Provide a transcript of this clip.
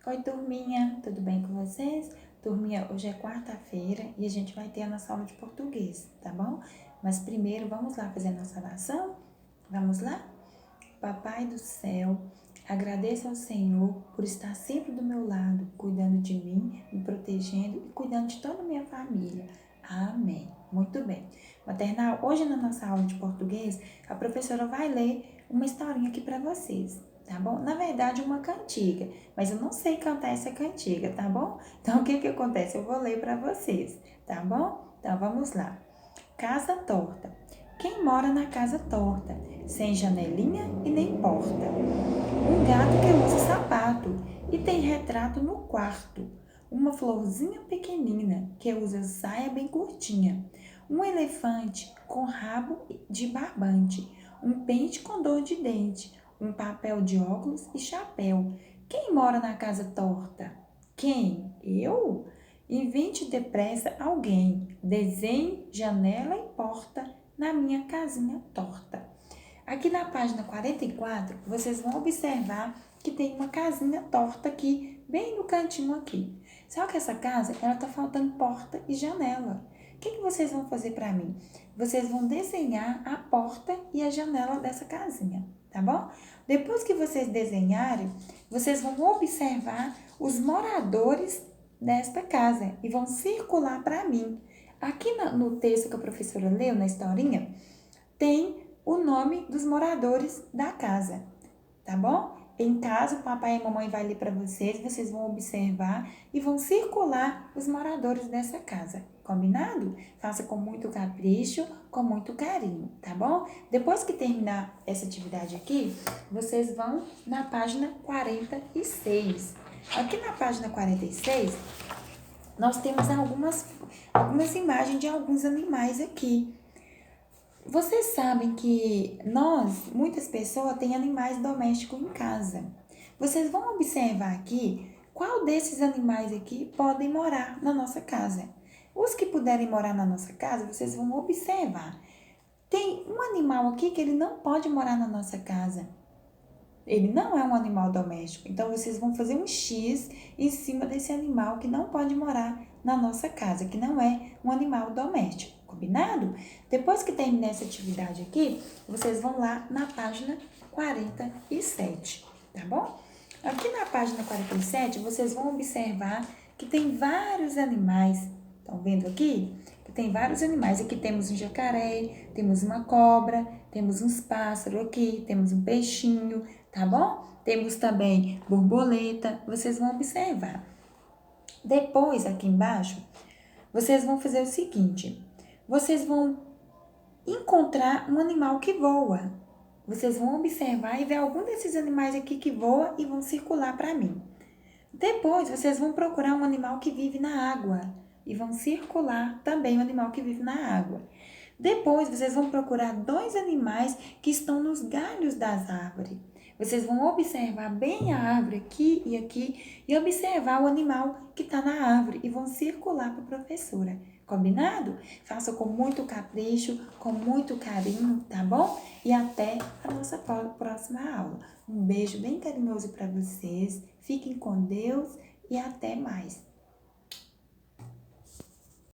Oi, turminha, tudo bem com vocês? Turminha, hoje é quarta-feira e a gente vai ter a nossa aula de português, tá bom? Mas primeiro, vamos lá fazer a nossa oração? Vamos lá? Papai do céu, agradeço ao Senhor por estar sempre do meu lado, cuidando de mim, me protegendo e cuidando de toda a minha família. Amém. Muito bem. Maternal, hoje na nossa aula de português, a professora vai ler uma historinha aqui para vocês, tá bom? Na verdade, uma cantiga, mas eu não sei cantar essa cantiga, tá bom? Então, o que que acontece? Eu vou ler para vocês, tá bom? Então, vamos lá. Casa torta. Quem mora na casa torta, sem janelinha e nem porta? Um gato que usa sapato e tem retrato no quarto. Uma florzinha pequenina que usa saia bem curtinha. Um elefante com rabo de barbante. Um pente com dor de dente. Um papel de óculos e chapéu. Quem mora na casa torta? Quem? Eu? Invente depressa alguém. Desenhe janela e porta na minha casinha torta. Aqui na página 44, vocês vão observar que tem uma casinha torta aqui, bem no cantinho aqui. Só que essa casa, ela tá faltando porta e janela. O que vocês vão fazer para mim? Vocês vão desenhar a porta e a janela dessa casinha, tá bom? Depois que vocês desenharem, vocês vão observar os moradores desta casa e vão circular para mim. Aqui no texto que a professora leu, na historinha, tem o nome dos moradores da casa, tá bom? Em casa, o papai e a mamãe vai ler para vocês, vocês vão observar e vão circular os moradores dessa casa, combinado? Faça com muito capricho, com muito carinho, tá bom? Depois que terminar essa atividade aqui, vocês vão na página 46. Aqui na página 46, nós temos algumas imagens de alguns animais aqui. Vocês sabem que muitas pessoas, têm animais domésticos em casa. Vocês vão observar aqui qual desses animais aqui podem morar na nossa casa. Os que puderem morar na nossa casa, vocês vão observar. Tem um animal aqui que ele não pode morar na nossa casa. Ele não é um animal doméstico. Então, vocês vão fazer um X em cima desse animal que não pode morar na nossa casa, que não é um animal doméstico. Combinado? Depois que terminar essa atividade aqui, vocês vão lá na página 47, tá bom? Aqui na página 47, vocês vão observar que tem vários animais. Estão vendo aqui? Que tem vários animais. Aqui temos um jacaré, temos uma cobra, temos uns pássaros aqui, temos um peixinho, tá bom? Temos também borboleta. Vocês vão observar. Depois, aqui embaixo, vocês vão fazer o seguinte. Vocês vão encontrar um animal que voa. Vocês vão observar e ver algum desses animais aqui que voa e vão circular para mim. Depois, vocês vão procurar um animal que vive na água e vão circular também um animal que vive na água. Depois, vocês vão procurar dois animais que estão nos galhos das árvores. Vocês vão observar bem a árvore aqui e observar o animal que está na árvore e vão circular para a professora. Combinado? Faça com muito capricho, com muito carinho, tá bom? E até a nossa próxima aula. Um beijo bem carinhoso para vocês. Fiquem com Deus e até mais.